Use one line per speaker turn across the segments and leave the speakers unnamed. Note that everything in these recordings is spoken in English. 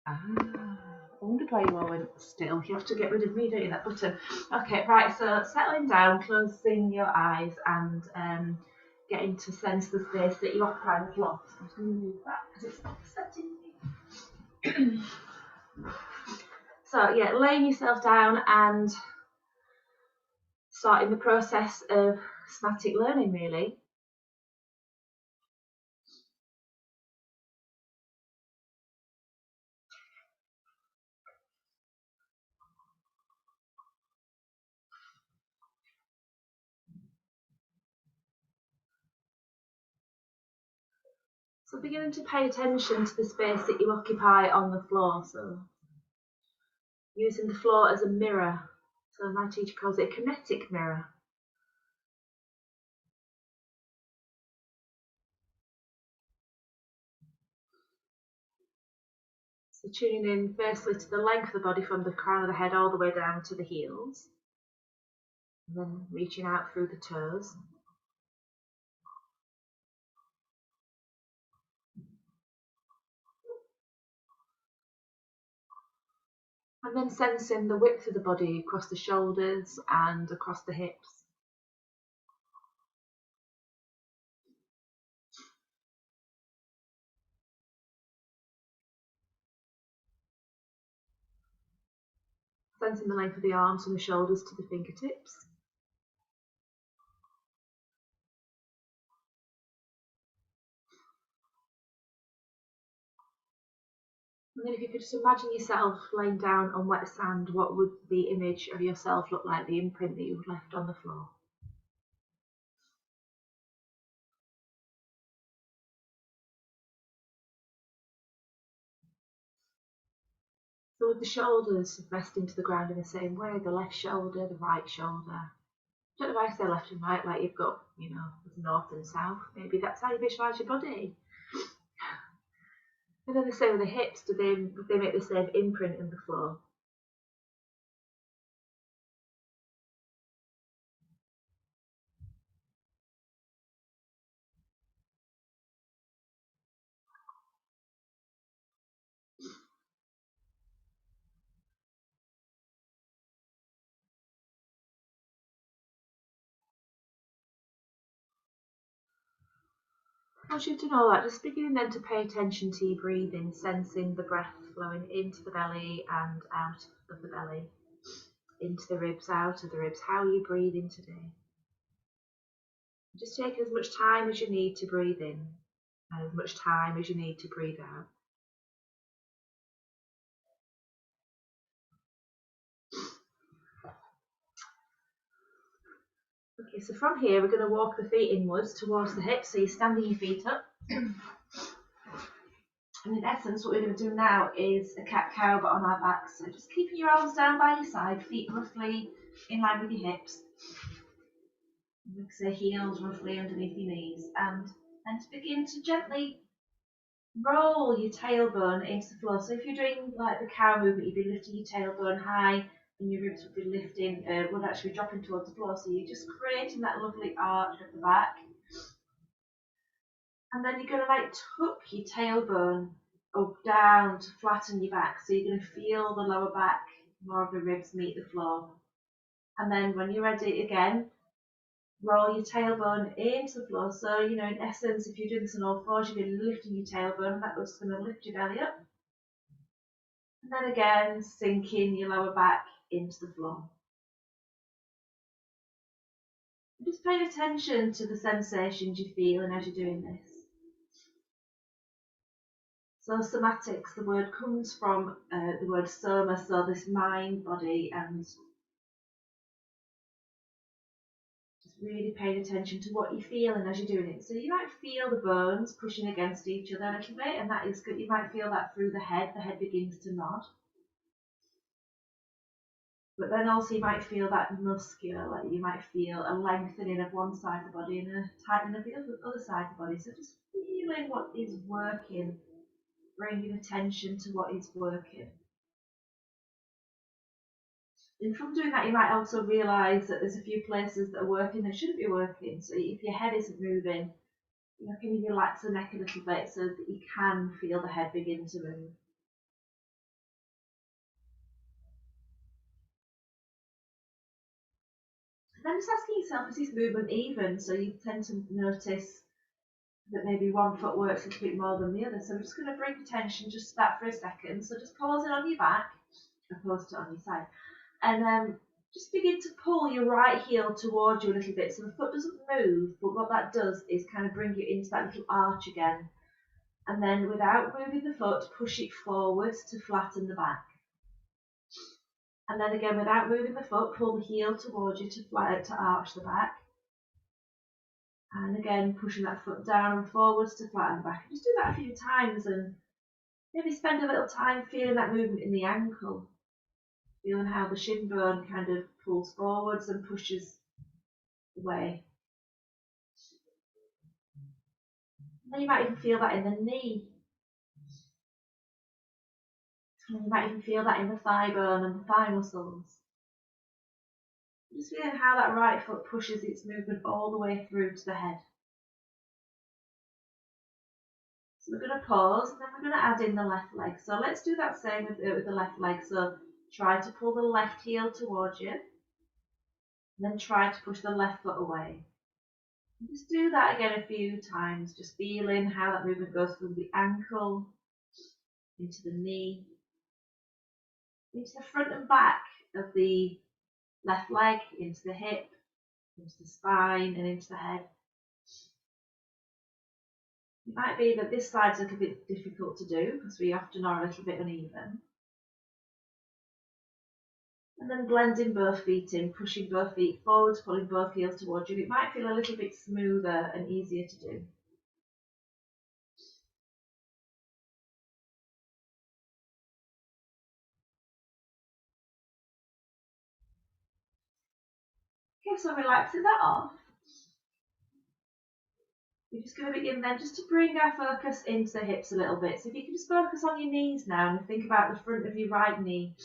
Ah, I wondered why you all went still. You have to get rid of me, don't you, that button? Okay, right, so settling down, closing your eyes and getting to sense the space that you occupy on the floor. So I'm just going to move that because it's upsetting me. So yeah, laying yourself down and starting the process of somatic learning, really. So beginning to pay attention to the space that you occupy on the floor. So using the floor as a mirror. So my teacher calls it a kinetic mirror. So tuning in firstly to the length of the body from the crown of the head all the way down to the heels. And then reaching out through the toes. And then sensing the width of the body across the shoulders and across the hips. Sensing the length of the arms from the shoulders to the fingertips. And then if you could just imagine yourself laying down on wet sand, what would the image of yourself look like, the imprint that you've left on the floor? So with the shoulders resting to the ground in the same way, the left shoulder, the right shoulder. I don't know why I say left and right, like you've got, north and south. Maybe that's how you visualise your body. And then the same with the hips, do they make the same imprint in the floor? Once you've done all that, just beginning then to pay attention to your breathing, sensing the breath flowing into the belly and out of the belly, into the ribs, out of the ribs. How are you breathing today? Just take as much time as you need to breathe in and as much time as you need to breathe out. Okay, so from here we're going to walk the feet inwards towards the hips, so you're standing your feet up. And in essence, what we're going to do now is a cat-cow, but on our backs. So just keeping your arms down by your side, feet roughly in line with your hips. Like say heels roughly underneath your knees. And then to begin to gently roll your tailbone into the floor. So if you're doing like the cow movement, you'd be lifting your tailbone high and your ribs would be lifting, would actually be dropping towards the floor. So you're just creating that lovely arch at the back. And then you're going to like tuck your tailbone up down to flatten your back. So you're going to feel the lower back, more of the ribs meet the floor. And then when you're ready again, roll your tailbone into the floor. So, in essence, if you do this on all fours, you're going to be lifting your tailbone. That's going to lift your belly up. And then again, sinking your lower back into the floor. Just paying attention to the sensations you're feeling as you're doing this. So somatics, the word comes from the word soma, so this mind, body, and just really paying attention to what you're feeling as you're doing it. So you might feel the bones pushing against each other a little bit, and that is good. You might feel that through the head begins to nod. But then also you might feel that muscular, like you might feel a lengthening of one side of the body and a tightening of the other side of the body. So just feeling what is working, bringing attention to what is working. And from doing that, you might also realise that there's a few places that are working that shouldn't be working. So if your head isn't moving, can you relax the neck a little bit so that you can feel the head begin to move? Then just asking yourself, is this movement even? So you tend to notice that maybe one foot works a little bit more than the other. So we're just going to bring attention just to that for a second. So just pausing on your back, opposed to on your side. And just begin to pull your right heel towards you a little bit. So the foot doesn't move, but what that does is kind of bring you into that little arch again. And then without moving the foot, push it forwards to flatten the back. And then again, without moving the foot, pull the heel towards you to arch the back. And again, pushing that foot down and forwards to flatten the back. And just do that a few times and maybe spend a little time feeling that movement in the ankle. Feeling how the shin bone kind of pulls forwards and pushes away. And then you might even feel that in the knee. And you might even feel that in the thigh bone and the thigh muscles. Just feeling how that right foot pushes its movement all the way through to the head. So we're going to pause and then we're going to add in the left leg. So let's do that same with the left leg. So try to pull the left heel towards you. And then try to push the left foot away. And just do that again a few times. Just feeling how that movement goes from the ankle into the knee, into the front and back of the left leg, into the hip, into the spine and into the head. It might be that this side's a little bit difficult to do because we often are a little bit uneven. And then blending both feet in, pushing both feet forwards, pulling both heels towards you. It might feel a little bit smoother and easier to do. Okay, so relaxing that off. We're just going to begin then just to bring our focus into the hips a little bit. So if you can just focus on your knees now and think about the front of your right knee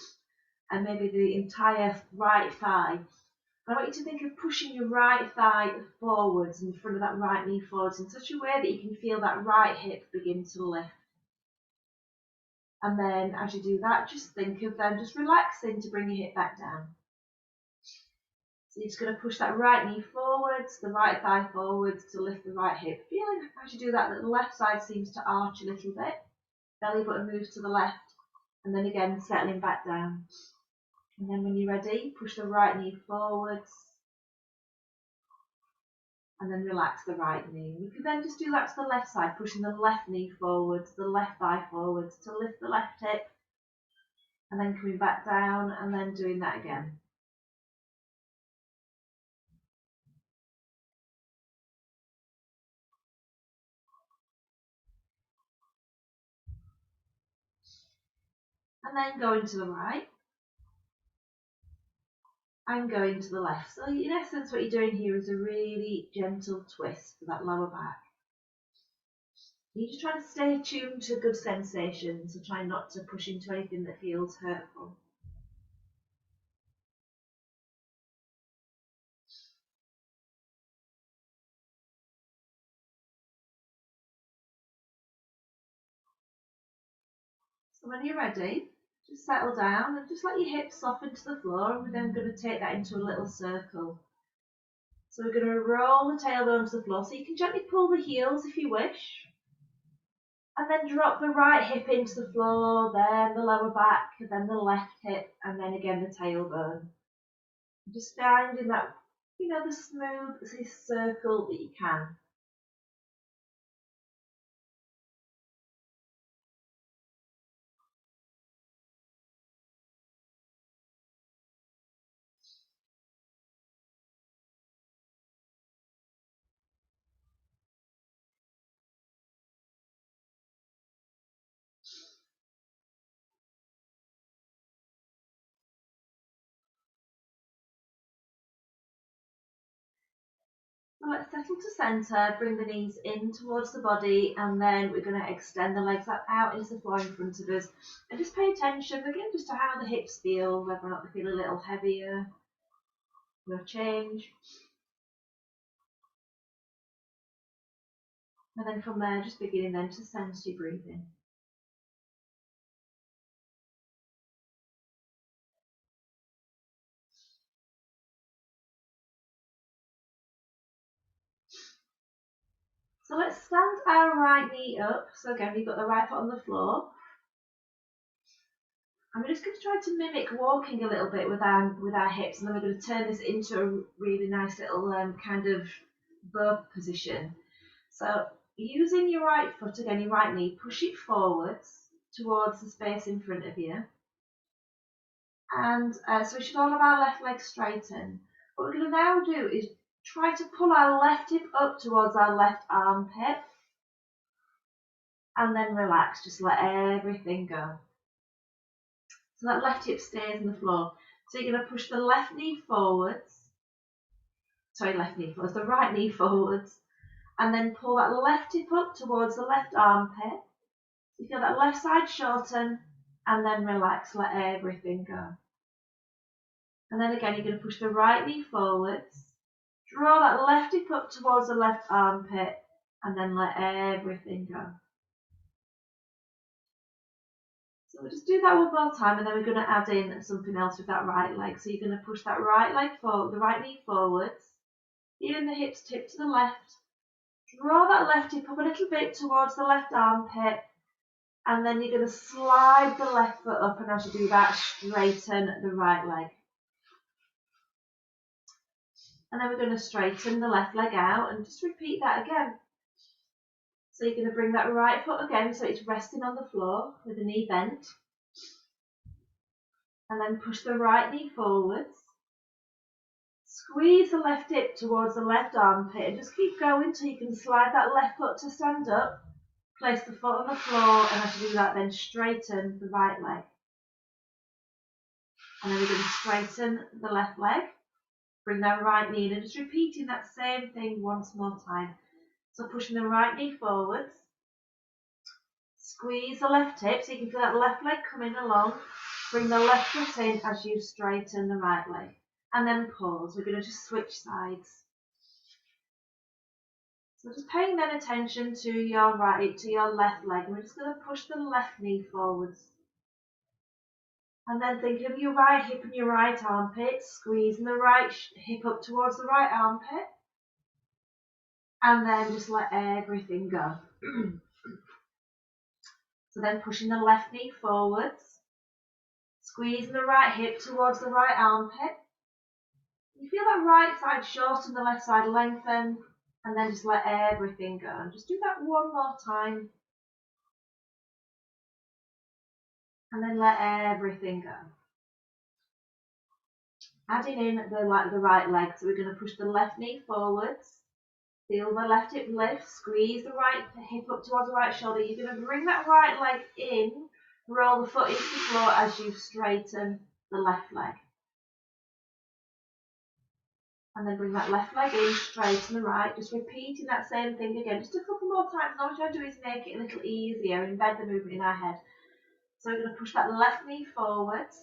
and maybe the entire right thigh. I want you to think of pushing your right thigh forwards in front of that right knee forwards in such a way that you can feel that right hip begin to lift. And then as you do that, just think of them just relaxing to bring your hip back down. So you're just going to push that right knee forwards, the right thigh forwards to lift the right hip. Feeling as you do that the left side seems to arch a little bit. Belly button moves to the left and then again settling back down. And then when you're ready, push the right knee forwards and then relax the right knee. You can then just do that to the left side, pushing the left knee forwards, the left thigh forwards to lift the left hip and then coming back down and then doing that again. And then going to the right and going to the left. So in essence what you're doing here is a really gentle twist for that lower back. You're just trying to stay tuned to good sensations and try not to push into anything that feels hurtful. So when you're ready, just settle down and just let your hips soften to the floor, and we're then going to take that into a little circle. So we're going to roll the tailbone to the floor, so you can gently pull the heels if you wish. And then drop the right hip into the floor, then the lower back, then the left hip, and then again the tailbone. Just finding that, the smooth circle that you can. So let's settle to centre, bring the knees in towards the body, and then we're going to extend the legs out into the floor in front of us. And just pay attention again just to how the hips feel, whether or not they feel a little heavier. We'll change. And then from there, just beginning then to sense your breathing. So let's stand our right knee up. So again, we've got the right foot on the floor. And we're just going to try to mimic walking a little bit with our hips, and then we're going to turn this into a really nice little kind of burp position. So using your right foot, again, your right knee, push it forwards towards the space in front of you. And so we should all have our left leg straighten. What we're going to now do is try to pull our left hip up towards our left armpit. And then relax, just let everything go. So that left hip stays on the floor. So you're going to push the left knee forwards. Sorry, left knee forwards, the right knee forwards. And then pull that left hip up towards the left armpit. You feel that left side shorten, and then relax, let everything go. And then again, you're going to push the right knee forwards. Draw that left hip up towards the left armpit, and then let everything go. So we'll just do that one more time, and then we're going to add in something else with that right leg. So you're going to push that right leg forward, the right knee forwards, even the hips tip to the left. Draw that left hip up a little bit towards the left armpit, and then you're going to slide the left foot up, and as you do that, straighten the right leg. And then we're going to straighten the left leg out, and just repeat that again. So you're going to bring that right foot again, so it's resting on the floor with the knee bent. And then push the right knee forwards. Squeeze the left hip towards the left armpit, and just keep going until you can slide that left foot to stand up. Place the foot on the floor, and as you do that, then straighten the right leg. And then we're going to straighten the left leg. Bring that right knee in, and just repeating that same thing once more time. So pushing the right knee forwards. Squeeze the left hip so you can feel that left leg coming along. Bring the left foot in as you straighten the right leg. And then pause. We're going to just switch sides. So just paying then attention to your left leg. We're just going to push the left knee forwards. And then think of your right hip and your right armpit. Squeezing the right hip up towards the right armpit. And then just let everything go. So then pushing the left knee forwards. Squeezing the right hip towards the right armpit. You feel that right side shorten, the left side lengthen. And then just let everything go. And just do that one more time. And then let everything go. Adding in the right leg. So we're going to push the left knee forwards. Feel the left hip lift. Squeeze the right hip up towards the right shoulder. You're going to bring that right leg in. Roll the foot into the floor as you straighten the left leg. And then bring that left leg in, straighten the right. Just repeating that same thing again. Just a couple more times. All we're trying to do is make it a little easier. Embed the movement in our head. So we're going to push that left knee forwards.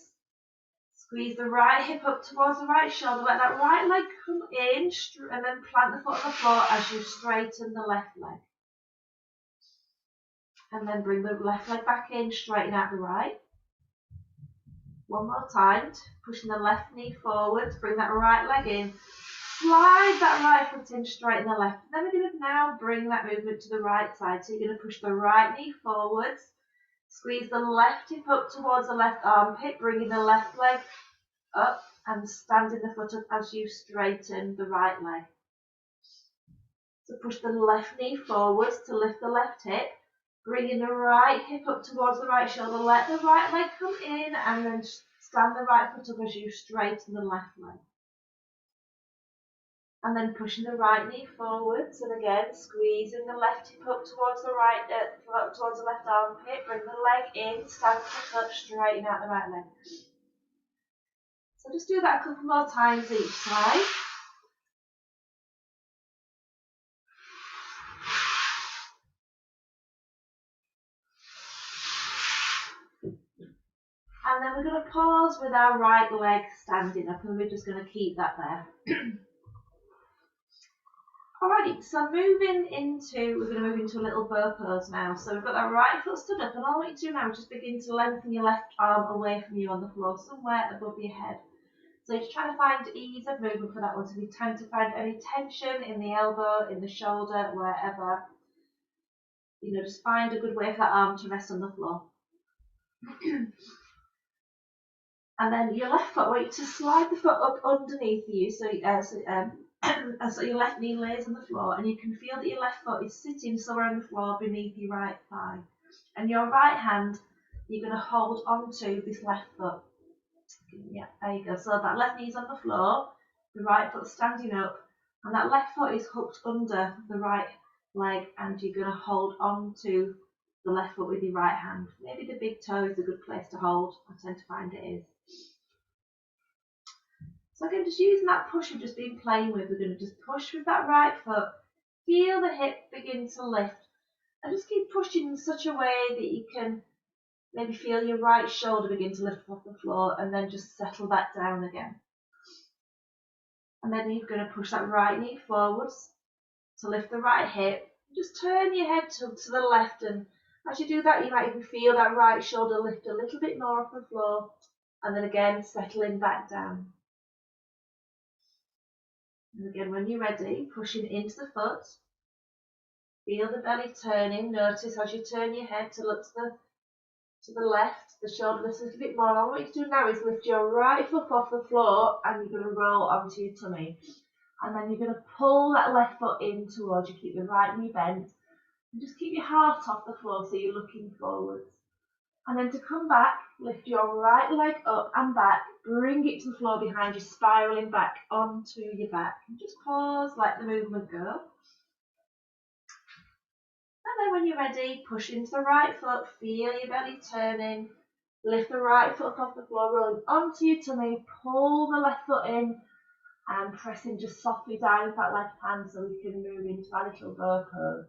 Squeeze the right hip up towards the right shoulder. Let that right leg come in, and then plant the foot on the floor as you straighten the left leg. And then bring the left leg back in, straighten out the right. One more time, pushing the left knee forwards, bring that right leg in. Slide that right foot in, straighten the left. And then we're going to now bring that movement to the right side. So you're going to push the right knee forwards. Squeeze the left hip up towards the left armpit, bringing the left leg up and standing the foot up as you straighten the right leg. So push the left knee forwards to lift the left hip, bringing the right hip up towards the right shoulder. Let the right leg come in and then stand the right foot up as you straighten the left leg. And then pushing the right knee forwards, and again squeezing the left hip up towards the towards the left armpit. Bring the leg in, stand the foot up, straighten out the right leg. So just do that a couple more times each side. And then we're going to pause with our right leg standing up, and we're just going to keep that there. Alrighty, so we're going to move into a little burp pose now. So we've got that right foot stood up, and all I want you to do now is just begin to lengthen your left arm away from you on the floor, somewhere above your head. So just try to find ease of movement for that one. So if you tend to find any tension in the elbow, in the shoulder, wherever, Just find a good way for that arm to rest on the floor. And then your left foot, I want you to slide the foot up underneath you, so your left knee lays on the floor, and you can feel that your left foot is sitting somewhere on the floor beneath your right thigh. And your right hand, you're going to hold onto this left foot. Yeah, there you go. So that left knee's on the floor, the right foot standing up, and that left foot is hooked under the right leg, and you're going to hold on to the left foot with your right hand. Maybe the big toe is a good place to hold. I tend to find it is. So again, just using that push we've just been playing with, we're going to just push with that right foot, feel the hip begin to lift, and just keep pushing in such a way that you can maybe feel your right shoulder begin to lift off the floor, and then just settle back down again. And then you're going to push that right knee forwards to lift the right hip. Just turn your head to the left, and as you do that, you might even feel that right shoulder lift a little bit more off the floor, and then again settling back down. And again, when you're ready, pushing into the foot, feel the belly turning. Notice as you turn your head to look to the left, the shoulder lifts a little bit more. All what you do now is lift your right foot off the floor, and you're going to roll onto your tummy. And then you're going to pull that left foot in towards you. Keep the right knee bent, and just keep your heart off the floor so you're looking forwards. And then to come back, lift your right leg up and back, bring it to the floor behind you, spiralling back onto your back. And just pause, let the movement go. And then when you're ready, push into the right foot, feel your belly turning, lift the right foot off the floor, rolling onto your tummy, pull the left foot in, and pressing just softly down with that left hand so we can move into our little bow pose.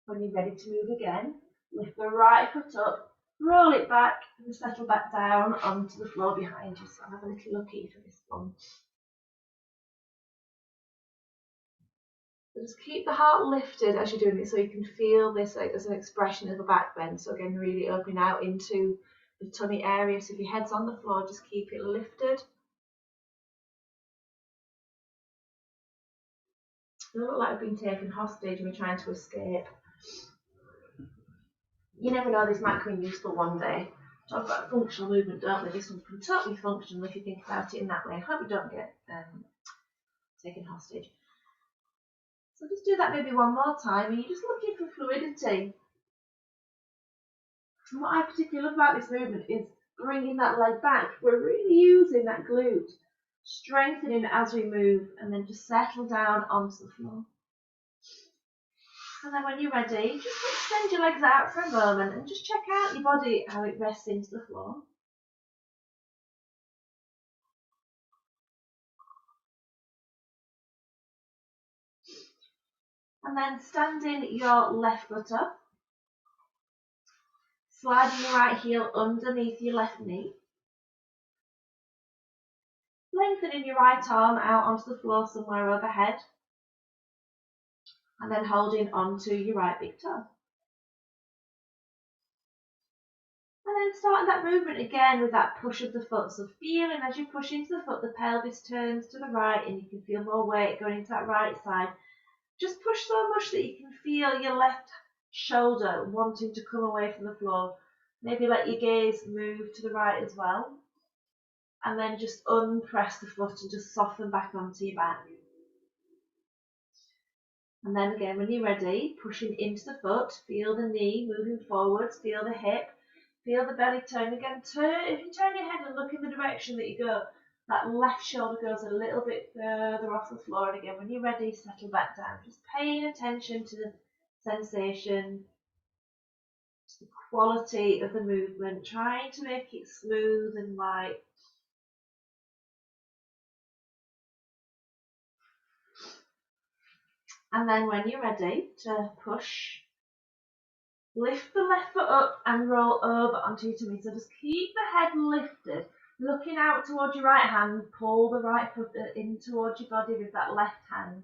When you're ready to move again, lift the right foot up, roll it back, and settle back down onto the floor behind you. So have a little looky for this one. So just keep the heart lifted as you're doing it, so you can feel this as an expression of a back bend. So again, really opening out into the tummy area. So if your head's on the floor, just keep it lifted. It doesn't look like we've been taken hostage and we're trying to escape. You never know, this might come in useful one day. Talk about functional movement, don't we? This one can totally functional if you think about it in that way. I hope you don't get taken hostage. So just do that maybe one more time, and you're just looking for fluidity. And what I particularly love about this movement is bringing that leg back. We're really using that glute, strengthening as we move, and then just settle down onto the floor. And then when you're ready, just extend your legs out for a moment and just check out your body, how it rests into the floor. And then standing your left foot up, sliding your right heel underneath your left knee, lengthening your right arm out onto the floor somewhere overhead, and then holding onto your right big toe. And then starting that movement again with that push of the foot. So feeling as you push into the foot, the pelvis turns to the right, and you can feel more weight going into that right side. Just push so much that you can feel your left shoulder wanting to come away from the floor. Maybe let your gaze move to the right as well. And then just unpress the foot and just soften back onto your back. And then again, when you're ready, pushing into the foot, feel the knee moving forwards, feel the hip, feel the belly turn again. If you turn your head and look in the direction that you go, that left shoulder goes a little bit further off the floor. And again, when you're ready, settle back down. Just paying attention to the sensation, to the quality of the movement, trying to make it smooth and light. And then when you're ready to push, lift the left foot up and roll over onto your tummy. So just keep the head lifted, looking out towards your right hand, pull the right foot in towards your body with that left hand.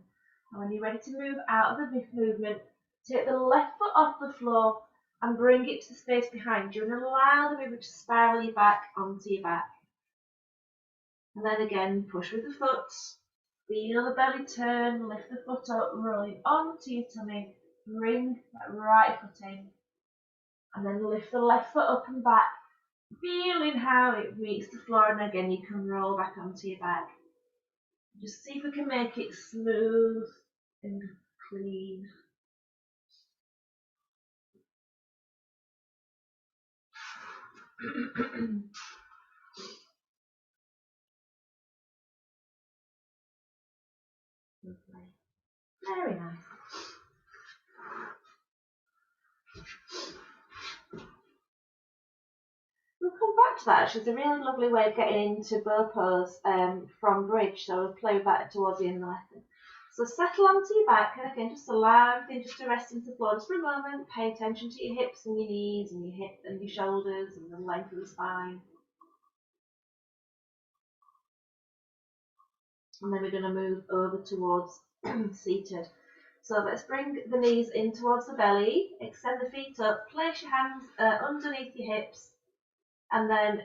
And when you're ready to move out of the movement, take the left foot off the floor and bring it to the space behind you, and allow the movement to spiral you back onto your back. And then again, push with the foot, feel the belly turn, lift the foot up, rolling onto your tummy, bring that right foot in, and then lift the left foot up and back, feeling how it meets the floor, and again you can roll back onto your back. Just see if we can make it smooth and clean. Lovely. Very nice. We'll come back to that actually. It's a really lovely way of getting into bow pose from bridge, so we'll play with that towards the end of the lesson. So settle onto your back, and again just allow everything just to rest into the floor just for a moment. Pay attention to your hips and your knees and your hips and your shoulders and the length of the spine. And then we're going to move over towards seated. So let's bring the knees in towards the belly, extend the feet up, place your hands underneath your hips, and then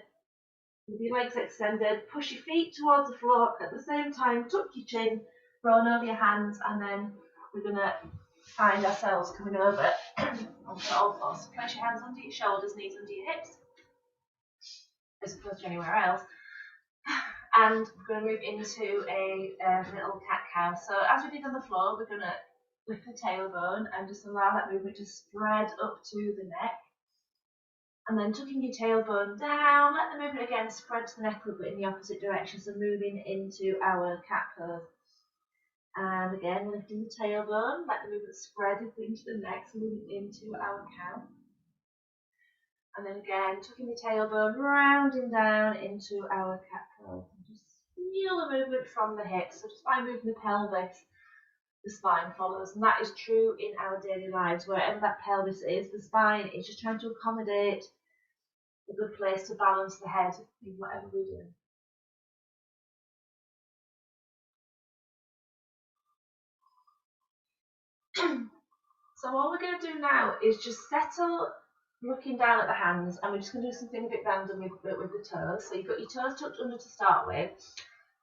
with your legs extended, push your feet towards the floor at the same time, tuck your chin, roll over your hands, and then we're going to find ourselves coming over onto all fours. So place your hands under your shoulders, knees under your hips, as opposed to anywhere else. And we're going to move into a little cat-cow. So as we did on the floor, we're going to lift the tailbone and just allow that movement to spread up to the neck. And then tucking your tailbone down, let the movement again spread to the neck a little bit in the opposite direction, so moving into our cat pose. And again, lifting the tailbone, let the movement spread into the neck, so moving into our cow. And then again, tucking the tailbone, rounding down into our cat pose. Just feel the movement from the hips, so just by moving the pelvis, the spine follows. And that is true in our daily lives. Wherever that pelvis is, the spine is just trying to accommodate a good place to balance the head in whatever we're doing. So all we're going to do now is just settle looking down at the hands, and we're just going to do something a bit random with the toes. So you've got your toes tucked under to start with,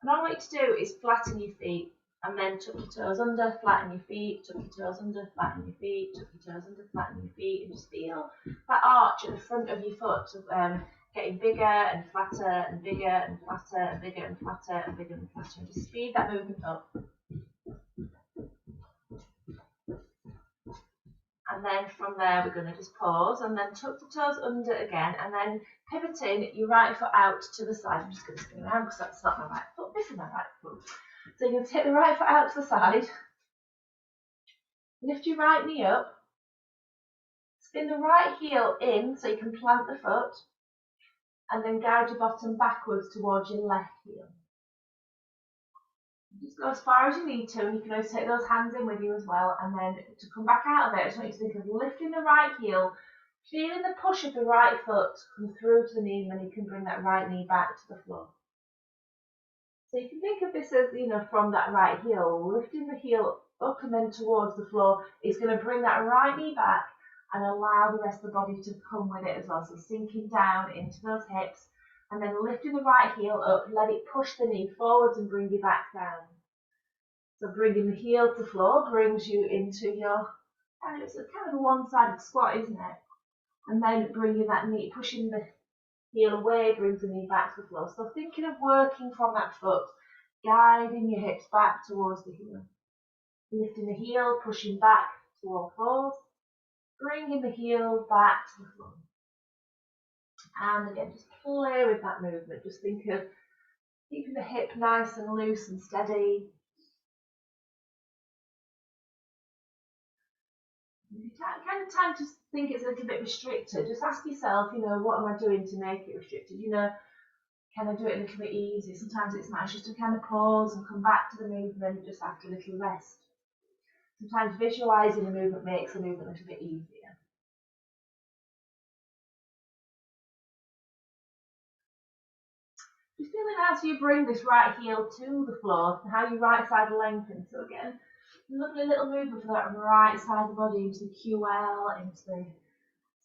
and all I want you to do is flatten your feet, and then tuck your toes under, flatten your feet, tuck your toes under, flatten your feet, tuck your toes under, flatten your feet, and just feel that arch at the front of your foot getting bigger and flatter and bigger and flatter and bigger and flatter and bigger and flatter, and just speed that movement up. And then from there we're going to just pause and then tuck the toes under again, and then pivoting your right foot out to the side. I'm just going to spin around because that's not my right foot, this is my right foot. So you're going to take the right foot out to the side, lift your right knee up, spin the right heel in so you can plant the foot, and then guide your bottom backwards towards your left heel. Just go as far as you need to, and you can always take those hands in with you as well. And then to come back out of it, I just want you to think of lifting the right heel, feeling the push of the right foot come through to the knee, and then you can bring that right knee back to the floor. So you can think of this as, from that right heel, lifting the heel up and then towards the floor is going to bring that right knee back and allow the rest of the body to come with it as well. So sinking down into those hips, and then lifting the right heel up, let it push the knee forwards and bring you back down. So bringing the heel to the floor brings you into your, it's kind of a one-sided squat, isn't it? And then bringing that knee, pushing the heel away, brings the knee back to the floor. So thinking of working from that foot, guiding your hips back towards the heel. Lifting the heel, pushing back to all fours, bringing the heel back to the floor. And again, just play with that movement. Just think of keeping the hip nice and loose and steady. If you kind of tend to think it's a little bit restricted, just ask yourself, what am I doing to make it restricted? Can I do it a little bit easier? Sometimes it's nice just to kind of pause and come back to the movement just after a little rest. Sometimes visualising the movement makes the movement a little bit easier. Just feeling as you bring this right heel to the floor, and how your right side lengthens. So again, lovely little movement for that right side of the body, into the QL, into the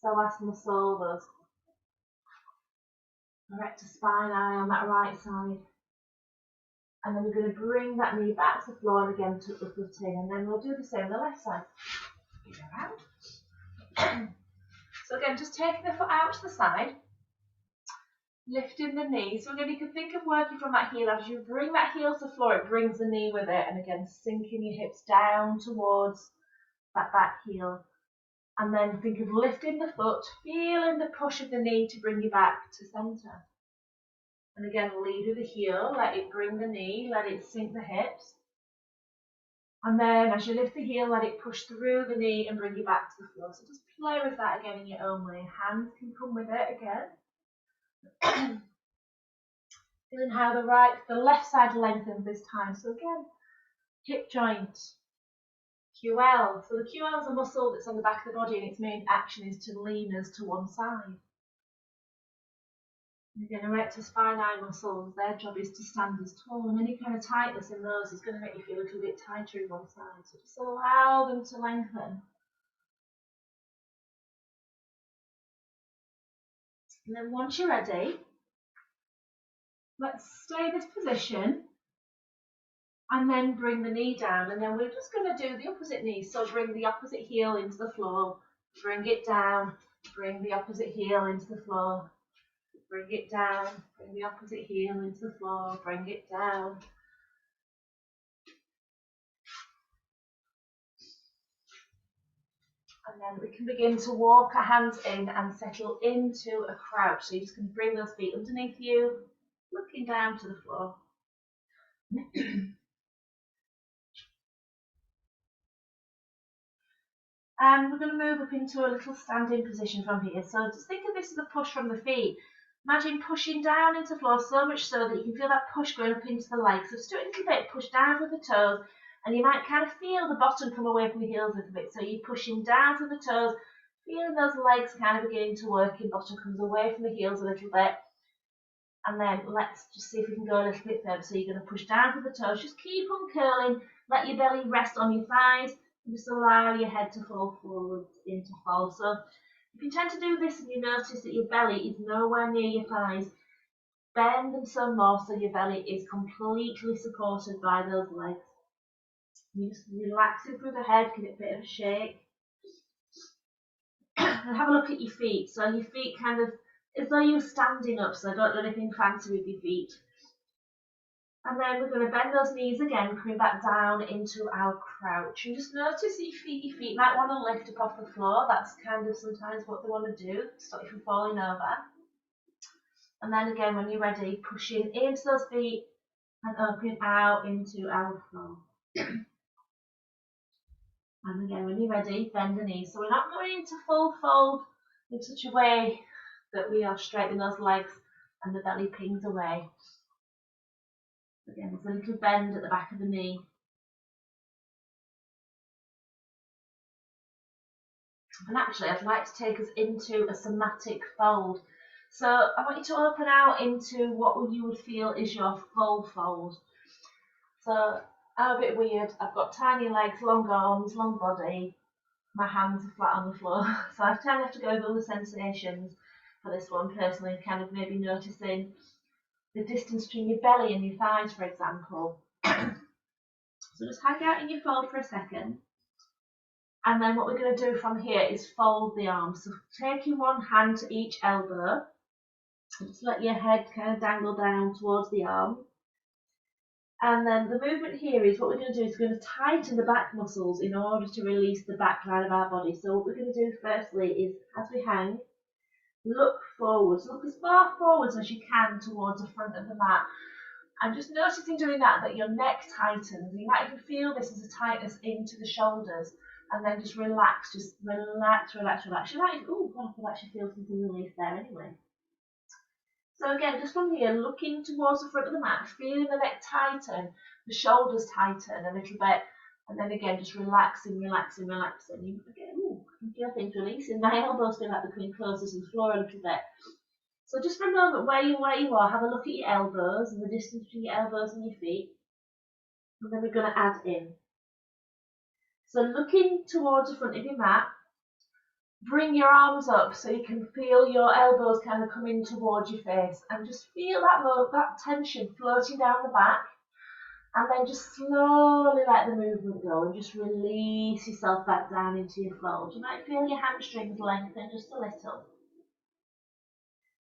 psoas muscle, those erector spinae on that right side. And then we're going to bring that knee back to the floor and again tuck the foot in, and then we'll do the same on the left side. around. So again, just taking the foot out to the side, lifting the knee. So again, you can think of working from that heel. As you bring that heel to the floor, it brings the knee with it. And again, sinking your hips down towards that back heel. And then think of lifting the foot, feeling the push of the knee to bring you back to centre. And again, lead with the heel, let it bring the knee, let it sink the hips. And then as you lift the heel, let it push through the knee and bring you back to the floor. So just play with that again in your own way. Hands can come with it again. Feeling how the left side lengthens this time. So again, hip joint, QL. So the QL is a muscle that's on the back of the body, and its main action is to lean us to one side. Again, erector spinae muscles, their job is to stand as tall, and any kind of tightness in those is going to make you feel a little bit tighter in one side. So just allow them to lengthen. And then once you're ready, let's stay in this position and then bring the knee down. And then we're just going to do the opposite knee. So bring the opposite heel into the floor, bring it down, bring the opposite heel into the floor. Bring it down, bring the opposite heel into the floor, bring it down. And then we can begin to walk our hands in and settle into a crouch. So you're just going to bring those feet underneath you, looking down to the floor. And we're going to move up into a little standing position from here. So just think of this as a push from the feet. Imagine pushing down into the floor so much so that you can feel that push going up into the legs. So just do it a little bit, push down with the toes, and you might kind of feel the bottom come away from the heels a little bit. So you're pushing down to the toes, feeling those legs kind of beginning to work, and bottom comes away from the heels a little bit. And then let's just see if we can go a little bit further. So you're going to push down to the toes, just keep on curling, let your belly rest on your thighs, and just allow your head to fall forward into fold. So if you tend to do this and you notice that your belly is nowhere near your thighs, bend them some more so your belly is completely supported by those legs. You just relax it through the head, give it a bit of a shake. And have a look at your feet. So your feet kind of, as though you're standing up, so don't do anything fancy with your feet. And then we're going to bend those knees again, coming back down into our crouch. And just notice that your feet might want to lift up off the floor. That's kind of sometimes what they want to do, stop you from falling over. And then again, when you're ready, pushing into those feet and opening out into our floor. And again, when you're ready, bend the knees. So we're not going into full fold in such a way that we are straightening those legs and the belly pings away. Again, there's a little bend at the back of the knee. And actually, I'd like to take us into a somatic fold. So I want you to open out into what you would feel is your full fold. So I'm a bit weird. I've got tiny legs, long arms, long body. My hands are flat on the floor. So I kind of have to go with all the sensations for this one personally, kind of maybe noticing the distance between your belly and your thighs, for example. So just hang out in your fold for a second. And then what we're going to do from here is fold the arms. So taking one hand to each elbow, and just let your head kind of dangle down towards the arm. And then the movement here is what we're going to do is we're going to tighten the back muscles in order to release the back line of our body. So what we're going to do firstly is, as we hang, look forwards. Look as far forwards as you can towards the front of the mat. And just noticing doing that your neck tightens. You might even feel this as a tightness into the shoulders. And then just relax, relax. You might even, oh God, I can actually feel something release there anyway. So again, just from here, looking towards the front of the mat, feeling the neck tighten, the shoulders tighten a little bit, and then again, just relaxing. You again, ooh, I can feel things releasing. My elbows feel like they're coming closer to the floor a little bit. So just for a moment, where you are, have a look at your elbows and the distance between your elbows and your feet. And then we're going to add in. So looking towards the front of your mat, bring your arms up so you can feel your elbows kind of coming towards your face, and just feel that tension floating down the back. And then just slowly let the movement go and just release yourself back down into your fold. You might feel your hamstrings lengthen just a little.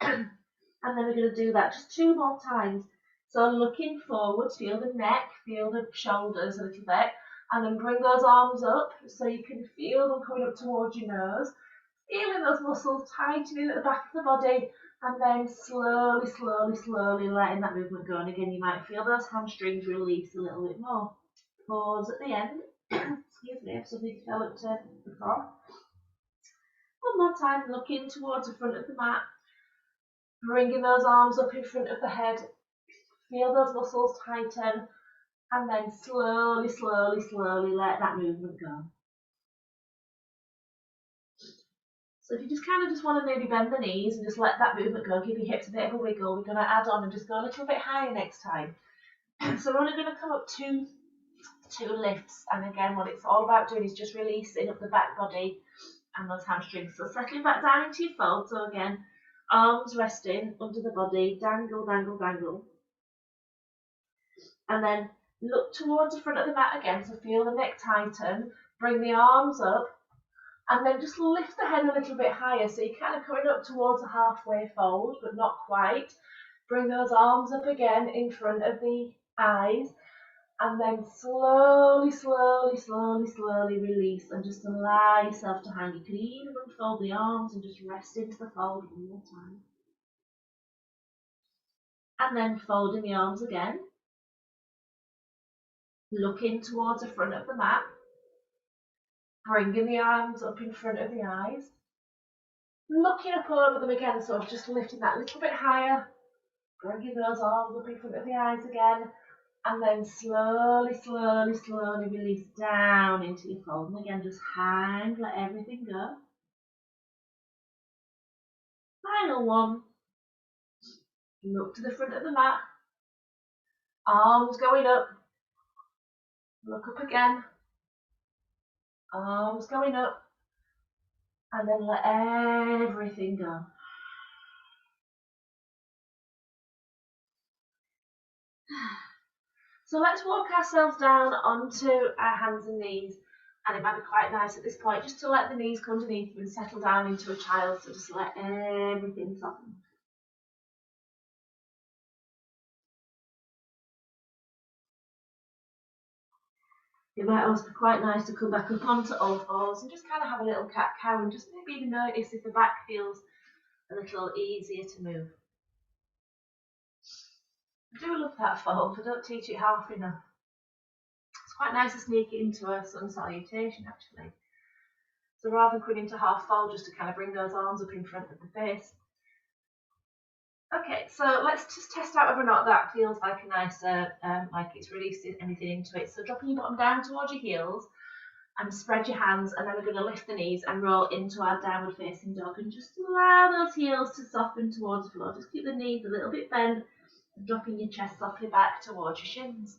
And then we're going to do that just 2 more times. So looking forwards, feel the neck, feel the shoulders a little bit, and then bring those arms up so you can feel them coming up towards your nose. Feeling those muscles tightening at the back of the body, and then slowly, slowly, slowly letting that movement go. And again, you might feel those hamstrings release a little bit more. Pause at the end. Excuse me, I've suddenly developed the frog. One more time, looking towards the front of the mat. Bringing those arms up in front of the head. Feel those muscles tighten, and then slowly, slowly, slowly let that movement go. So if you just kind of just want to maybe bend the knees and just let that movement go, give your hips a bit of a wiggle, we're going to add on and just go a little bit higher next time. So we're only going to come up two lifts, and again what it's all about doing is just releasing up the back body and those hamstrings. So settling back down into your fold, so again, arms resting under the body, dangle, dangle, dangle. And then look towards the front of the mat again, so feel the neck tighten, bring the arms up, and then just lift the head a little bit higher, so you're kind of coming up towards a halfway fold, but not quite. Bring those arms up again in front of the eyes, and then slowly, slowly, slowly, slowly release, and just allow yourself to hang. You can even unfold the arms and just rest into the fold one more time. And then folding the arms again. Looking towards the front of the mat. Bringing the arms up in front of the eyes. Looking up over them again, so just lifting that a little bit higher. Bringing those arms up in front of the eyes again. And then slowly, slowly, slowly release down into your fold. And again, just hang, let everything go. Final one. Look to the front of the mat. Arms going up. Look up again. Arms going up. And then let everything go. So let's walk ourselves down onto our hands and knees. And it might be quite nice at this point just to let the knees come underneath and settle down into a child. So just let everything soften. It might also be quite nice to come back up onto all fours and just kind of have a little cat-cow and just maybe even notice if the back feels a little easier to move. I do love that fold. I don't teach it half enough. It's quite nice to sneak it into a sun salutation actually. So rather than coming into half fold, just to kind of bring those arms up in front of the face. Okay, so let's just test out whether or not that feels like a nicer, like it's releasing anything into it. So dropping your bottom down towards your heels and spread your hands, and then we're going to lift the knees and roll into our downward facing dog and just allow those heels to soften towards the floor. Just keep the knees a little bit bent and dropping your chest softly back towards your shins.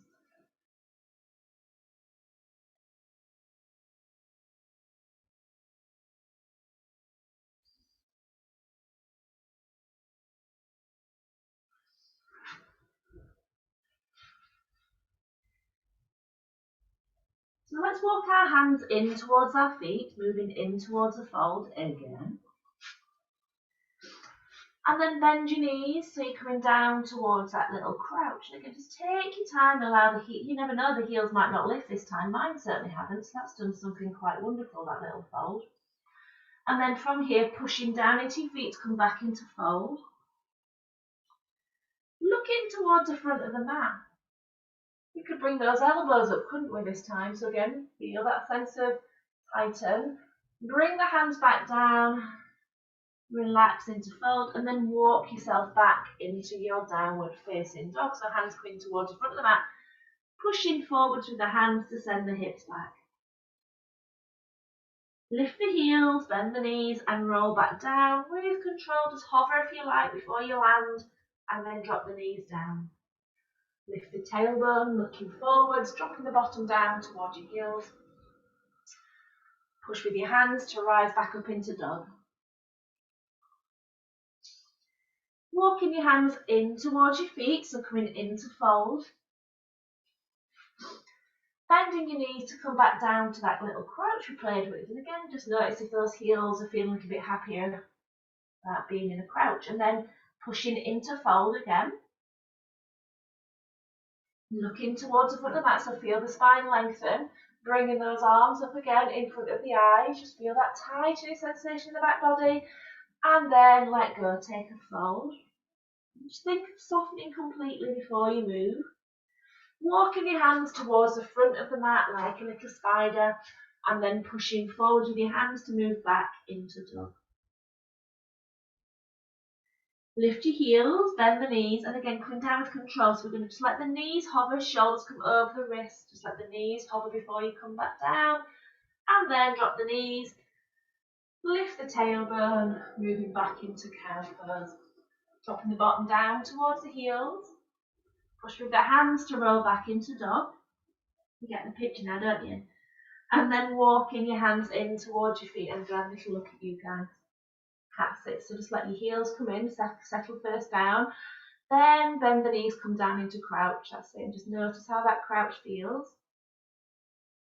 So let's walk our hands in towards our feet, moving in towards the fold again. And then bend your knees so you're coming down towards that little crouch. And again, just take your time, allow the heel. You never know, the heels might not lift this time. Mine certainly haven't, so that's done something quite wonderful, that little fold. And then from here, pushing down into your feet to come back into fold. Looking towards the front of the mat. We could bring those elbows up, couldn't we, this time? So again, feel that sense of tighten. Bring the hands back down. Relax into fold, and then walk yourself back into your downward facing dog. So hands coming towards the front of the mat, pushing forwards with the hands to send the hips back. Lift the heels, bend the knees, and roll back down with control. Just hover if you like before you land, and then drop the knees down. Lift the tailbone, looking forwards, dropping the bottom down towards your heels. Push with your hands to rise back up into dog. Walking your hands in towards your feet, so coming into fold. Bending your knees to come back down to that little crouch we played with. And again, just notice if those heels are feeling a little bit happier about being in a crouch. And then pushing into fold again. Looking towards the front of the mat, so feel the spine lengthen. Bringing those arms up again in front of the eyes. Just feel that tightening sensation in the back body. And then let go, take a fold. Just think of softening completely before you move. Walking your hands towards the front of the mat like a little spider, and then pushing forward with your hands to move back into dog. Lift your heels, bend the knees, and again come down with control. So we're going to just let the knees hover, shoulders come over the wrists. Just let the knees hover before you come back down, and then drop the knees. Lift the tailbone, moving back into cow pose. Dropping the bottom down towards the heels. Push with the hands to roll back into dog. You get the picture now, don't you? And then walking your hands in towards your feet and grab a little look at you guys. That's it. So just let your heels come in, settle first down. Then bend the knees, come down into crouch. That's it. And just notice how that crouch feels.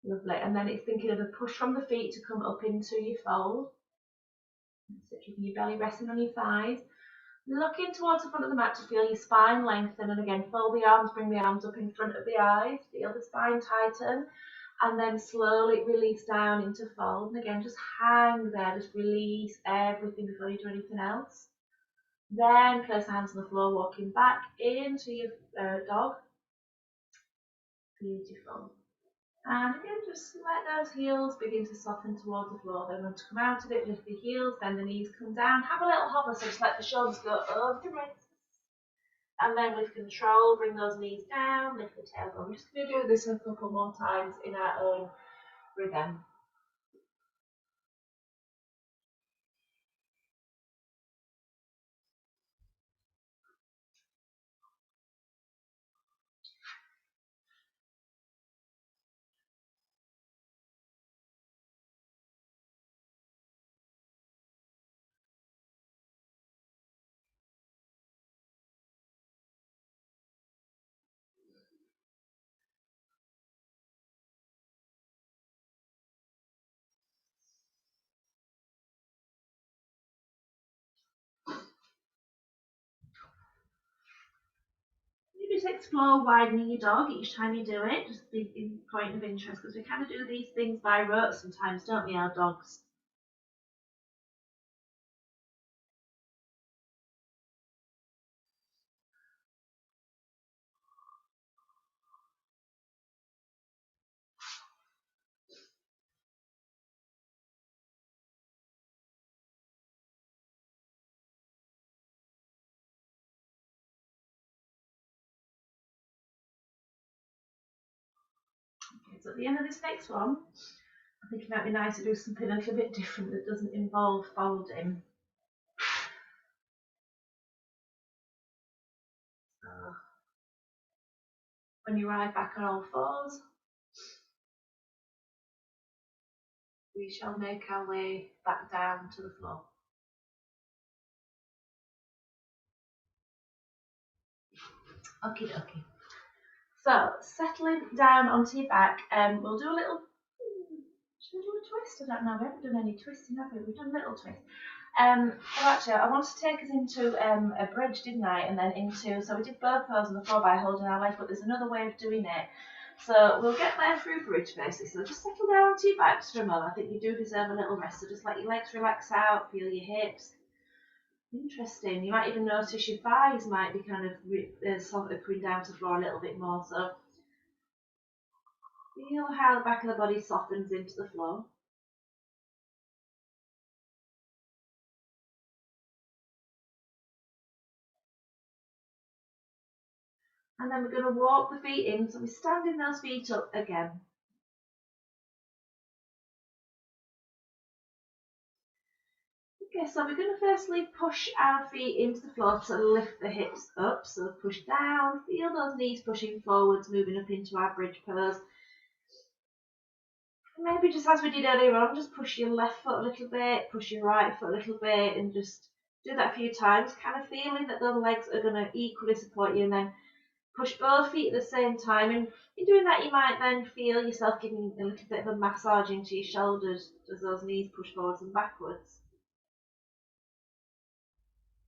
Lovely. And then it's thinking of a push from the feet to come up into your fold. So keeping your belly resting on your thighs. Looking towards the front of the mat to feel your spine lengthen. And again, fold the arms, bring the arms up in front of the eyes. Feel the spine tighten. And then slowly release down into fold. And again, just hang there. Just release everything before you do anything else. Then place the hands on the floor, walking back into your dog. Beautiful. And again, just let those heels begin to soften towards the floor. Then when to come out of it, lift the heels, then the knees come down. Have a little hover, so just let the shoulders go over the wrists. And then with control, bring those knees down, lift the tailbone. We're just going to do this a couple more times in our own rhythm. Just explore widening your dog each time you do it, just a point of interest, because we kind of do these things by rote sometimes, don't we, our dogs? Okay, so at the end of this next one, I think it might be nice to do something a little bit different that doesn't involve folding. So, when you ride back on all fours, we shall make our way back down to the floor. Okie dokie. So, settling down onto your back, we'll do a little, should we do a twist? I don't know, we haven't done any twisting, have we? We've done a little twist. Well, actually, I wanted to take us into a bridge, didn't I? And then into, so we did bird pose on the floor by holding our legs, but there's another way of doing it. So we'll get there through bridge basically. So just settle down onto your back for a moment. I think you do deserve a little rest. So just let your legs relax out, feel your hips. Interesting. You might even notice your thighs might be kind of sort of coming down to the floor a little bit more. So feel how the back of the body softens into the floor. And then we're going to walk the feet in. So we're standing those feet up again. Okay, so we're going to firstly push our feet into the floor to lift the hips up. So push down, feel those knees pushing forwards, moving up into our bridge pose. Maybe just as we did earlier on, just push your left foot a little bit, push your right foot a little bit, and just do that a few times, kind of feeling that the legs are going to equally support you, and then push both feet at the same time, and in doing that you might then feel yourself giving a little bit of a massage into your shoulders as those knees push forwards and backwards.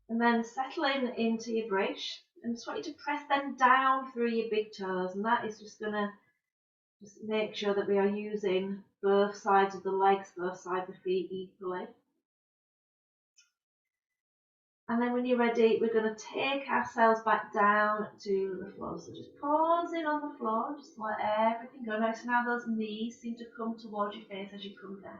And then settling into your bridge, and just want you to press them down through your big toes, and that is just going to just make sure that we are using both sides of the legs, both sides of the feet equally. And then when you're ready, we're going to take ourselves back down to the floor. So just pausing on the floor, just let everything go. Notice now those knees seem to come towards your face as you come down.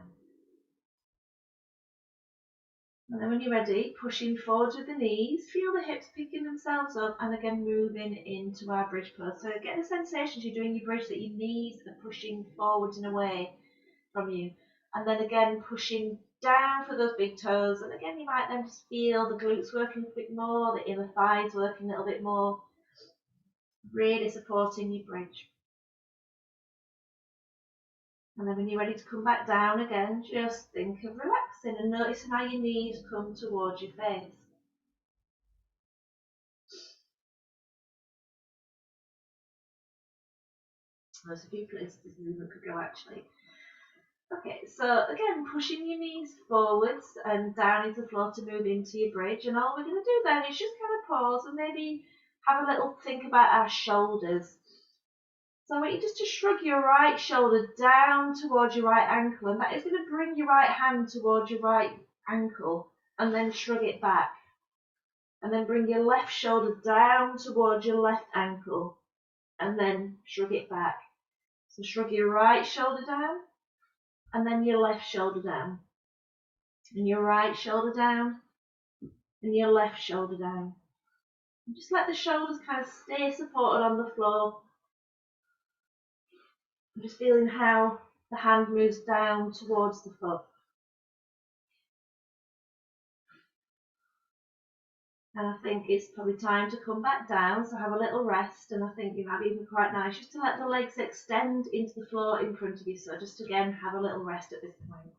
And then when you're ready, pushing forwards with the knees, feel the hips picking themselves up, and again moving into our bridge pose. So get the sensation as you're doing your bridge that your knees are pushing forwards and away from you. And then again pushing down for those big toes, and again you might then just feel the glutes working a bit more, the inner thighs working a little bit more, really supporting your bridge. And then when you're ready to come back down again, just think of relaxing and noticing how your knees come towards your face. There's a few places this movement could go actually. Okay, so again, pushing your knees forwards and down into the floor to move into your bridge. And all we're going to do then is just kind of pause and maybe have a little think about our shoulders. So I want you just to shrug your right shoulder down towards your right ankle, and that is going to bring your right hand towards your right ankle, and then shrug it back. And then bring your left shoulder down towards your left ankle, and then shrug it back. So shrug your right shoulder down, and then your left shoulder down, and your right shoulder down, and your left shoulder down. And just let the shoulders kind of stay supported on the floor. I'm just feeling how the hand moves down towards the foot. And I think it's probably time to come back down, so have a little rest, and I think it might be even quite nice just to let the legs extend into the floor in front of you, so just again have a little rest at this point.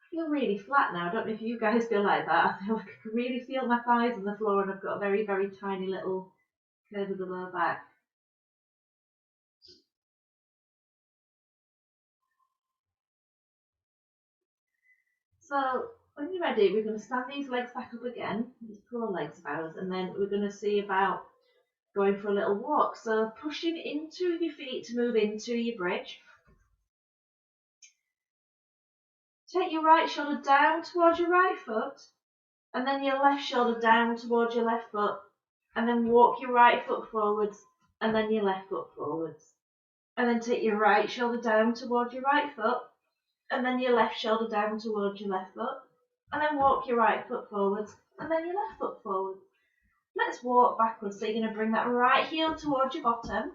I feel really flat now. I don't know if you guys feel like that. I feel like I can really feel my thighs on the floor, and I've got a very, very tiny little curve of the lower back. So when you're ready, we're going to stand these legs back up again, these poor legs of ours, and then we're going to see about going for a little walk. So pushing into your feet to move into your bridge. Take your right shoulder down towards your right foot, and then your left shoulder down towards your left foot, and then walk your right foot forwards, and then your left foot forwards. And then take your right shoulder down towards your right foot, and then your left shoulder down towards your left foot, and then walk your right foot forwards, and then your left foot forwards. Let's walk backwards. So you're going to bring that right heel towards your bottom,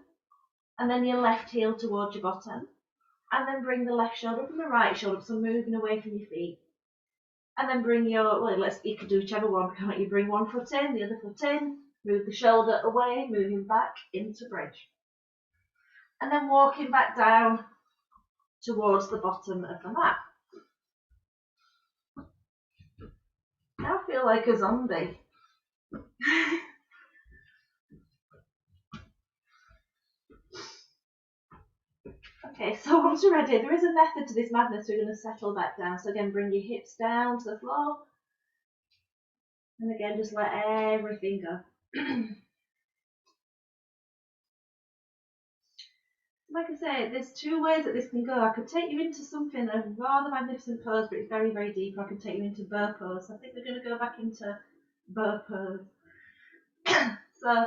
and then your left heel towards your bottom, and then bring the left shoulder from the right shoulder, so moving away from your feet. And then bring your, you can do whichever one, can't you? Bring one foot in, the other foot in, move the shoulder away, moving back into bridge. And then walking back down towards the bottom of the mat. Now I feel like a zombie. Okay, so once you're ready, there is a method to this madness. We're going to settle back down. So again, bring your hips down to the floor. And again, just let everything go. Like I say, there's two ways that this can go. I could take you into something, a rather magnificent pose, but it's very, very deep. I could take you into burr pose. I think we're going to go back into burr pose. So,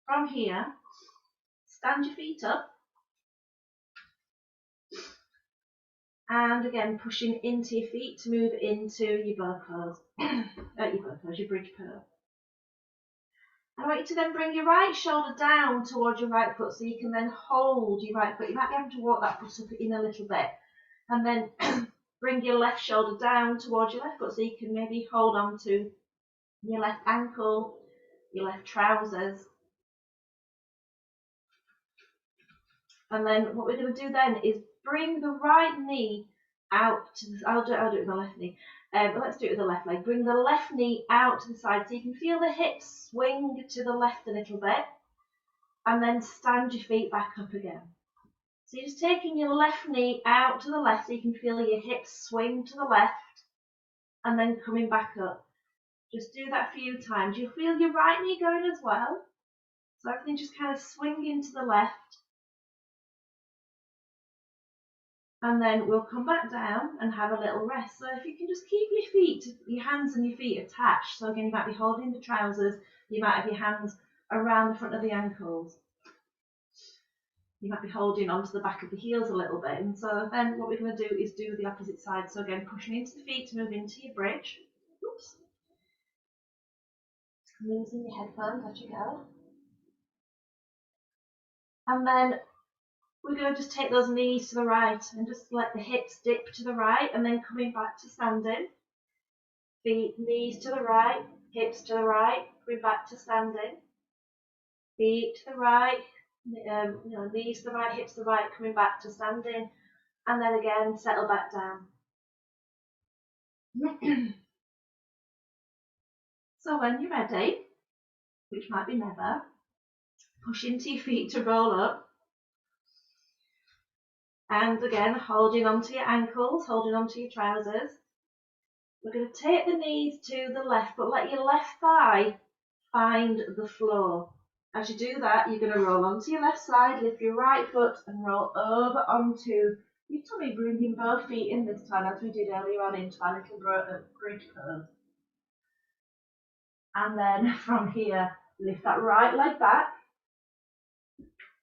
from here, stand your feet up. And again, pushing into your feet to move into your burr pose. Your bridge pose. I want you to then bring your right shoulder down towards your right foot, so you can then hold your right foot. You might be able to walk that foot up in a little bit. And then bring your left shoulder down towards your left foot, so you can maybe hold on to your left ankle, your left trousers. And then what we're going to do then is bring the right knee out to the, I'll do it with the left knee. Let's do it with the left leg. Bring the left knee out to the side so you can feel the hips swing to the left a little bit, and then stand your feet back up again. So you're just taking your left knee out to the left so you can feel your hips swing to the left, and then coming back up. Just do that a few times. You'll feel your right knee going as well. So everything just kind of swinging to the left. And then we'll come back down and have a little rest. So if you can just keep your hands and your feet attached. So again, you might be holding the trousers. You might have your hands around the front of the ankles. You might be holding onto the back of the heels a little bit. And so then what we're going to do is do the opposite side. So again, pushing into the feet to move into your bridge. Oops. Using your headphones as you go. And then we're going to just take those knees to the right and just let the hips dip to the right, and then coming back to standing. Feet, knees to the right, hips to the right, coming back to standing. Feet to the right, knees to the right, hips to the right, coming back to standing. And then again, settle back down. So when you're ready, which might be never, push into your feet to roll up. And again, holding onto your ankles, holding onto your trousers. We're going to take the knees to the left, but let your left thigh find the floor. As you do that, you're going to roll onto your left side, lift your right foot and roll over onto your tummy, bringing both feet in this time as we did earlier on into our little bridge pose. And then from here, lift that right leg back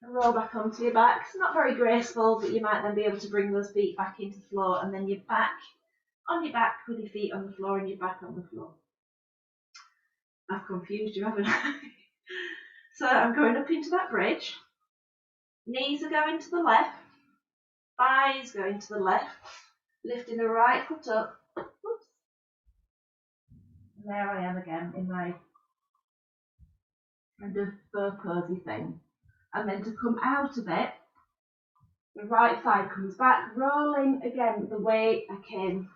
and roll back onto your back. It's not very graceful, but you might then be able to bring those feet back into the floor, and then you're back on your back with your feet on the floor and your back on the floor. I've confused you, haven't I? So I'm going up into that bridge. Knees are going to the left. Thighs going to the left. Lifting the right foot up. Oops. And there I am again in my kind of Burpees thing. And then to come out of it, the right thigh comes back, rolling again the way I came.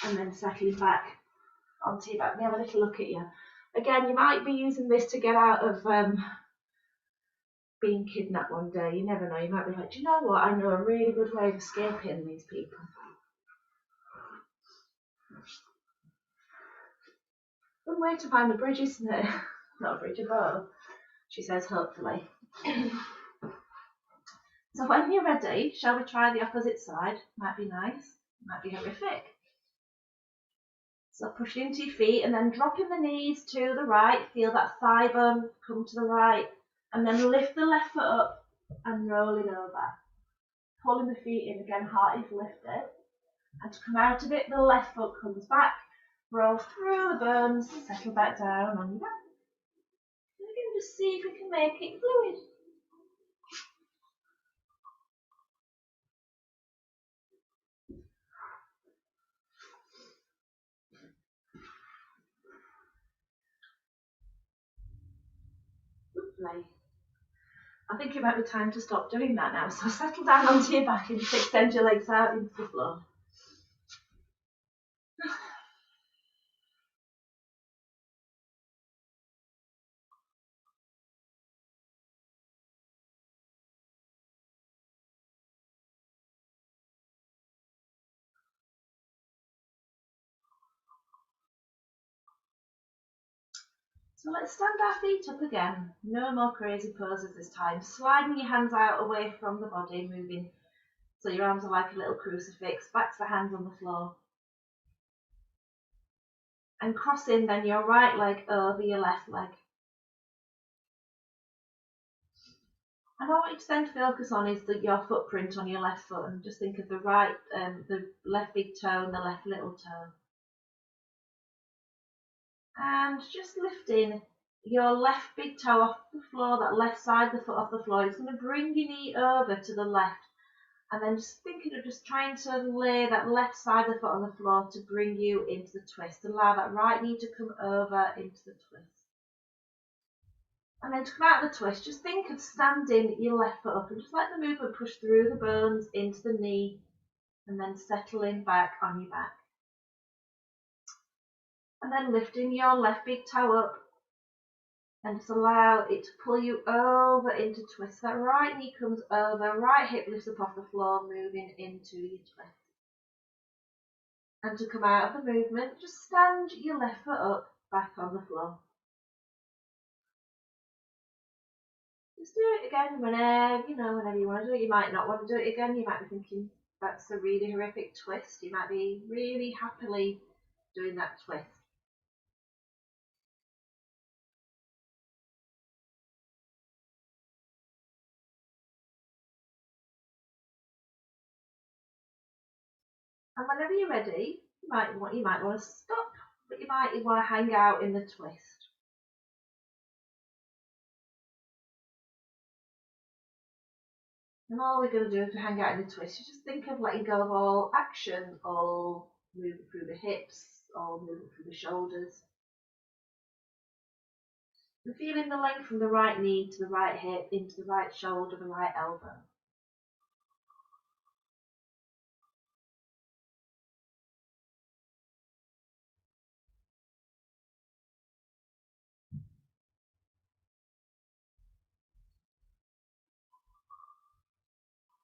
And then settling back onto your back. Let me have a little look at you. Again, you might be using this to get out of being kidnapped one day. You never know. You might be like, do you know what? I know a really good way of escaping these people. Good way to find the bridge, isn't it? Not a bridge, a boat, she says, hopefully. So when you're ready, shall we try the opposite side? Might be nice, might be horrific. So push into your feet and then dropping the knees to the right. Feel that thigh bone come to the right. And then lift the left foot up and rolling over. Pulling the feet in again, heart is lifted. And to come out of it, the left foot comes back. Roll through the bones, settle back down on your back. And again, just see if we can make it fluid. Lovely. I think it might be time to stop doing that now. So settle down onto your back and just extend your legs out into the floor. So let's stand our feet up again. No more crazy poses this time. Sliding your hands out away from the body, moving so your arms are like a little crucifix. Back to the hands on the floor. And crossing then your right leg over your left leg. And what I want you to then focus on is your footprint on your left foot, and just think of the right, the left big toe and the left little toe. And just lifting your left big toe off the floor, that left side of the foot off the floor. It's going to bring your knee over to the left. And then just thinking of just trying to lay that left side of the foot on the floor to bring you into the twist. Allow that right knee to come over into the twist. And then to come out of the twist, just think of standing your left foot up and just let the movement push through the bones into the knee and then settling back on your back. And then lifting your left big toe up and just allow it to pull you over into twist. That right knee comes over, right hip lifts up off the floor, moving into your twist. And to come out of the movement, just stand your left foot up back on the floor. Just do it again whenever you want to do it. You might not want to do it again. You might be thinking that's a really horrific twist. You might be really happily doing that twist. And whenever you're ready, you might want to stop, but you might want to hang out in the twist. And all we're going to do to hang out in the twist is just think of letting go of all action, all moving through the hips, all moving through the shoulders. And feeling the length from the right knee to the right hip, into the right shoulder, the right elbow.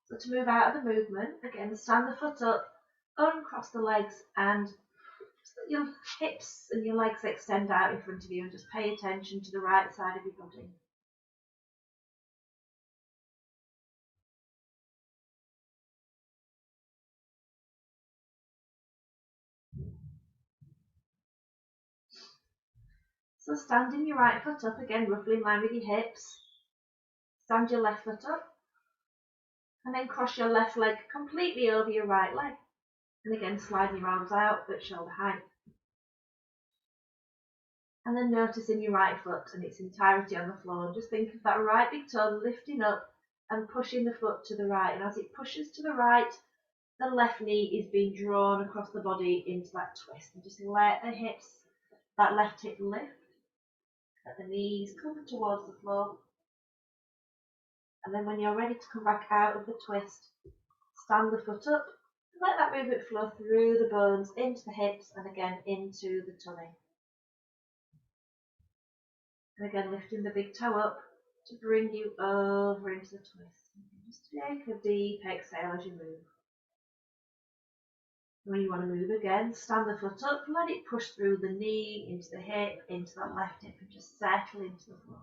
So to move out of the movement, again, stand the foot up, uncross the legs, and your hips and your legs extend out in front of you, and just pay attention to the right side of your body. So standing your right foot up, again, roughly in line with your hips. Stand your left foot up, and then cross your left leg completely over your right leg. And again, slide your arms out at shoulder height. And then noticing your right foot and its entirety on the floor. And just think of that right big toe lifting up and pushing the foot to the right. And as it pushes to the right, the left knee is being drawn across the body into that twist. And just let the hips, that left hip lift. Let the knees come towards the floor. And then when you're ready to come back out of the twist, stand the foot up. And let that movement flow through the bones, into the hips, and again into the tummy. And again, lifting the big toe up to bring you over into the twist. Just take a deep exhale as you move. When you want to move again, stand the foot up, let it push through the knee, into the hip, into that left hip, and just settle into the floor.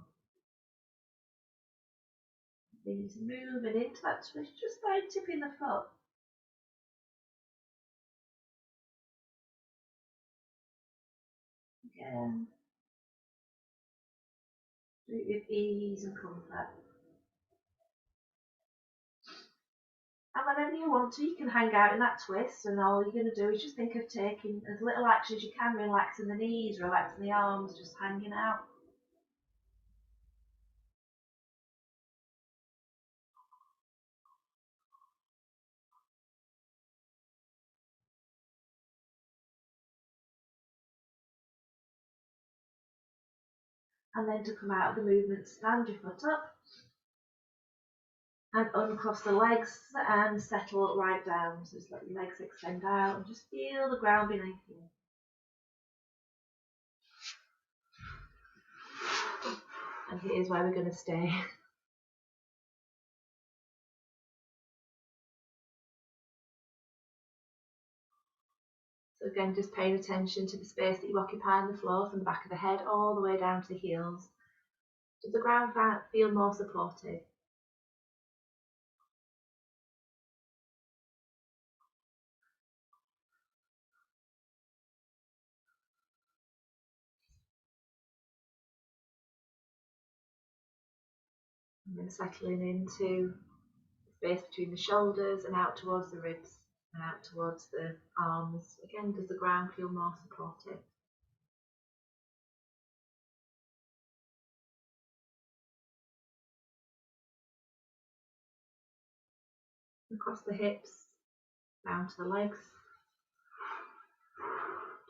Things moving into that twist just by tipping the foot. Again, do it with ease and comfort. And whenever you want to, you can hang out in that twist, and all you're going to do is just think of taking as little action as you can, relaxing the knees, relaxing the arms, just hanging out. And then to come out of the movement, stand your foot up and uncross the legs and settle right down. So just let your legs extend out and just feel the ground beneath you. And here's where we're going to stay. So again, just paying attention to the space that you occupy on the floor, from the back of the head all the way down to the heels. Does the ground feel more supportive? And then settling into the space between the shoulders and out towards the ribs and out towards the arms. Again, does the ground feel more supportive? Across the hips, down to the legs.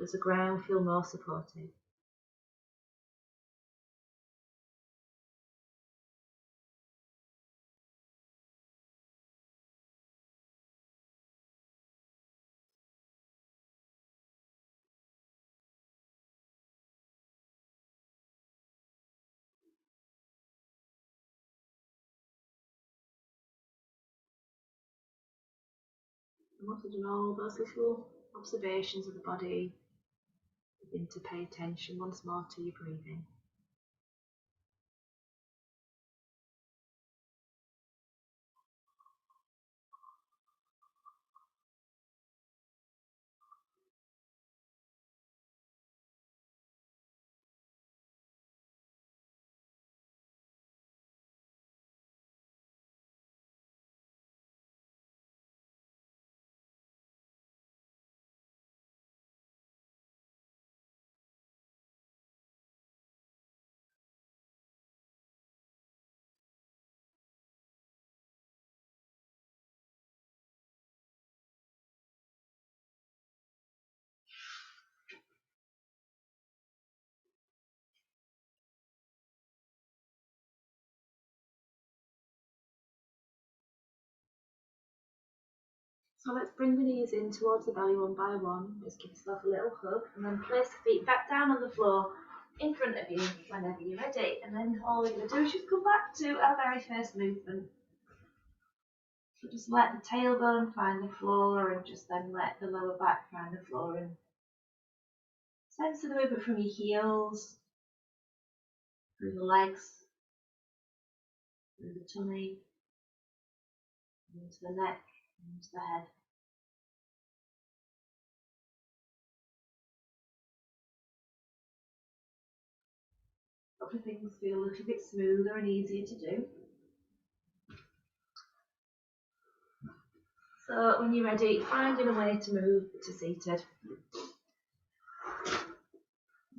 Does the ground feel more supportive? And once you've done all those little observations of the body, begin to pay attention once more to your breathing. So let's bring the knees in towards the belly one by one. Just give yourself a little hug and then place the feet back down on the floor in front of you whenever you're ready. And then all you're going to do is just come back to our very first movement. So just let the tailbone find the floor and just then let the lower back find the floor and sense the movement from your heels, through the legs, through the tummy, into the neck, into the head. A couple of things feel a little bit smoother and easier to do. So when you're ready, finding a way to move to seated. I'm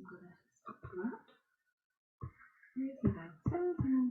going to stop that. Here's the back.